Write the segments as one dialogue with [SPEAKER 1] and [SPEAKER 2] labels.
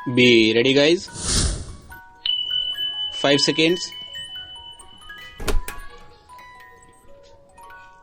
[SPEAKER 1] Be ready, guys. 5 seconds.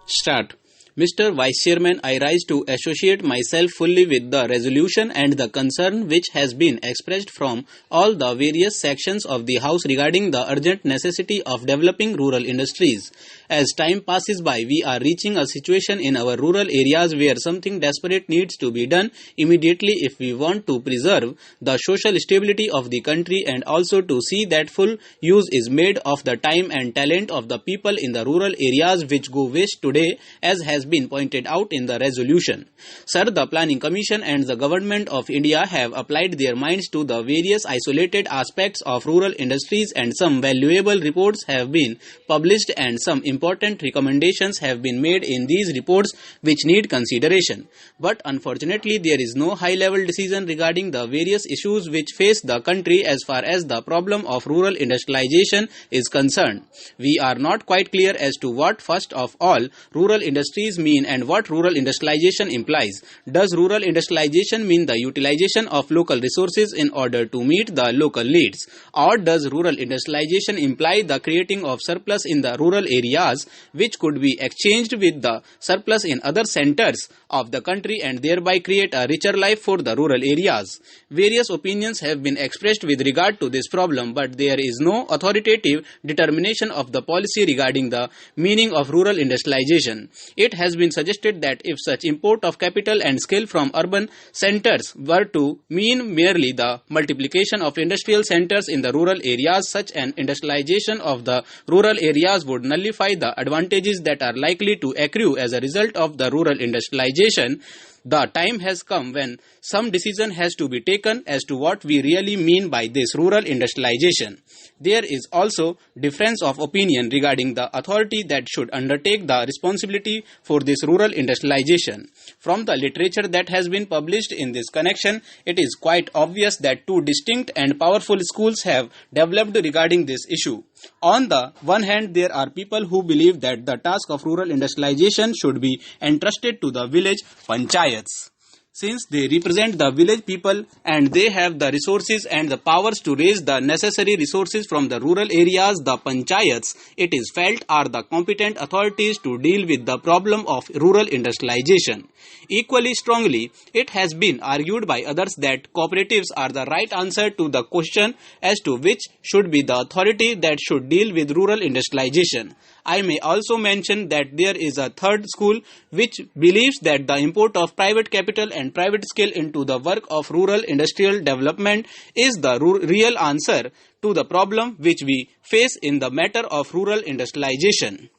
[SPEAKER 1] Start. Mr. Vice Chairman, I rise to associate myself fully with the resolution and the concern which has been expressed from all the various sections of the House regarding the urgent necessity of developing rural industries. As time passes by, we are reaching a situation in our rural areas where something desperate needs to be done immediately if we want to preserve the social stability of the country and also to see that full use is made of the time and talent of the people in the rural areas which go waste today, as has been pointed out in the resolution. Sir, the Planning Commission and the Government of India have applied their minds to the various isolated aspects of rural industries, and some valuable reports have been published and some important recommendations have been made in these reports which need consideration. But unfortunately, there is no high-level decision regarding the various issues which face the country as far as the problem of rural industrialization is concerned. We are not quite clear as to what, first of all, rural industries mean and what rural industrialization implies. Does rural industrialization mean the utilization of local resources in order to meet the local needs? Or does rural industrialization imply the creating of surplus in the rural areas which could be exchanged with the surplus in other centers of the country and thereby create a richer life for the rural areas? Various opinions have been expressed with regard to this problem, but there is no authoritative determination of the policy regarding the meaning of rural industrialization. It has been suggested that if such import of capital and skill from urban centers were to mean merely the multiplication of industrial centers in the rural areas, such an industrialization of the rural areas would nullify the advantages that are likely to accrue as a result of the rural industrialization. The time has come when some decision has to be taken as to what we really mean by this rural industrialization. There is also difference of opinion regarding the authority that should undertake the responsibility for this rural industrialization. From the literature that has been published in this connection, it is quite obvious that two distinct and powerful schools have developed regarding this issue. On the one hand, there are people who believe that the task of rural industrialization should be entrusted to the village panchayats, since they represent the village people and they have the resources and the powers to raise the necessary resources from the rural areas. The panchayats, it is felt, are the competent authorities to deal with the problem of rural industrialization. Equally strongly, it has been argued by others that cooperatives are the right answer to the question as to which should be the authority that should deal with rural industrialization. I may also mention that there is a third school which believes that the import of private capital and private skill into the work of rural industrial development is the real answer to the problem which we face in the matter of rural industrialization.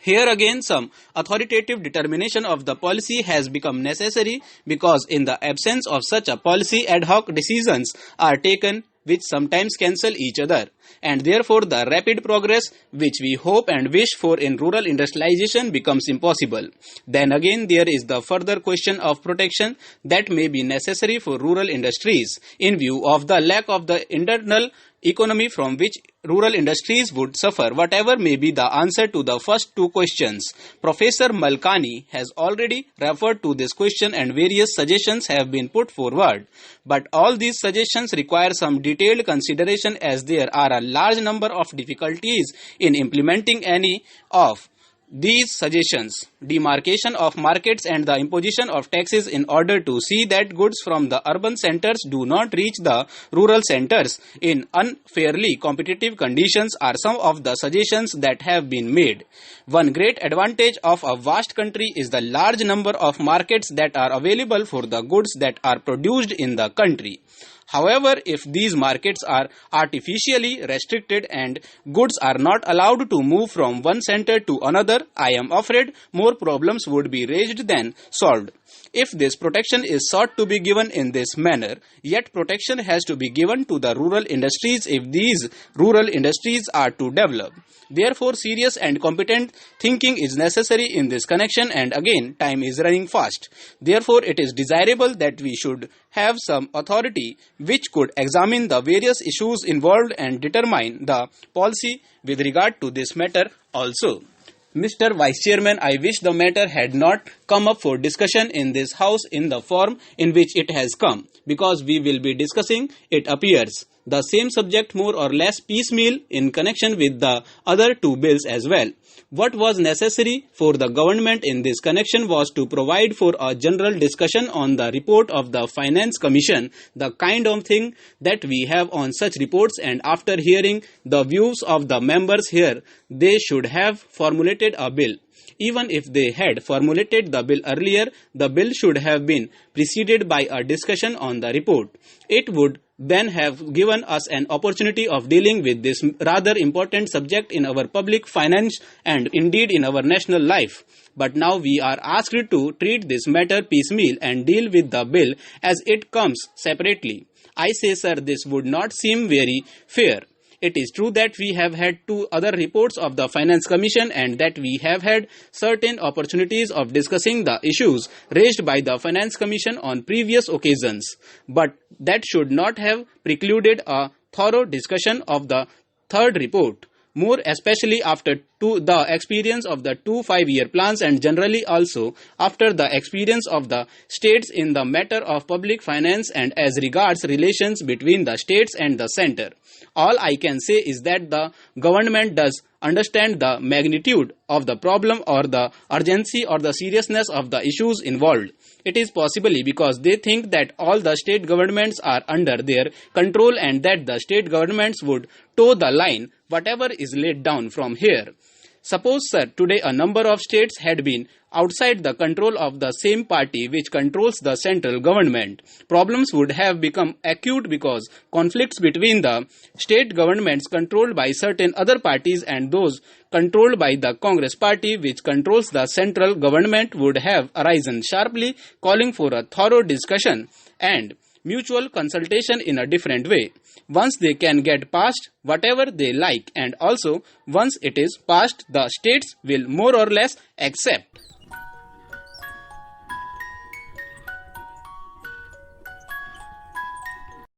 [SPEAKER 1] Here again, some authoritative determination of the policy has become necessary because in the absence of such a policy, ad hoc decisions are taken which sometimes cancel each other, and therefore the rapid progress which we hope and wish for in rural industrialization becomes impossible. Then again, there is the further question of protection that may be necessary for rural industries in view of the lack of the internal economy from which rural industries would suffer. Whatever may be the answer to the first two questions, Professor Malkani has already referred to this question and various suggestions have been put forward. But all these suggestions require some detailed consideration as there are a large number of difficulties in implementing any of these suggestions. Demarcation of markets and the imposition of taxes in order to see that goods from the urban centers do not reach the rural centers in unfairly competitive conditions are some of the suggestions that have been made. One great advantage of a vast country is the large number of markets that are available for the goods that are produced in the country. However, if these markets are artificially restricted and goods are not allowed to move from one center to another, I am afraid more problems would be raised than solved. If this protection is sought to be given in this manner, yet protection has to be given to the rural industries if these rural industries are to develop. Therefore, serious and competent thinking is necessary in this connection, and again, time is running fast. Therefore, it is desirable that we should have some authority which could examine the various issues involved and determine the policy with regard to this matter also. Mr. Vice Chairman, I wish the matter had not come up for discussion in this House in the form in which it has come, because we will be discussing, it appears, the same subject more or less piecemeal in connection with the other two bills as well. What was necessary for the government in this connection was to provide for a general discussion on the report of the Finance Commission, the kind of thing that we have on such reports, and after hearing the views of the members here, they should have formulated a bill. Even if they had formulated the bill earlier, the bill should have been preceded by a discussion on the report. It would then have given us an opportunity of dealing with this rather important subject in our public finance and indeed in our national life. But now we are asked to treat this matter piecemeal and deal with the bill as it comes separately. I say, sir, this would not seem very fair. It is true that we have had two other reports of the Finance Commission and that we have had certain opportunities of discussing the issues raised by the Finance Commission on previous occasions. But that should not have precluded a thorough discussion of the third report, more especially after the experience of the two 5-year plans and generally also after the experience of the states in the matter of public finance and as regards relations between the states and the centre. All I can say is that the government does understand the magnitude of the problem or the urgency or the seriousness of the issues involved. It is possibly because they think that all the state governments are under their control and that the state governments would toe the line, whatever is laid down from here. Suppose, sir, today a number of states had been outside the control of the same party which controls the central government. Problems would have become acute because conflicts between the state governments controlled by certain other parties and those controlled by the Congress party which controls the central government would have arisen sharply, calling for a thorough discussion and mutual consultation in a different way. Once they can get past whatever they like, and also once it is passed, the states will more or less accept.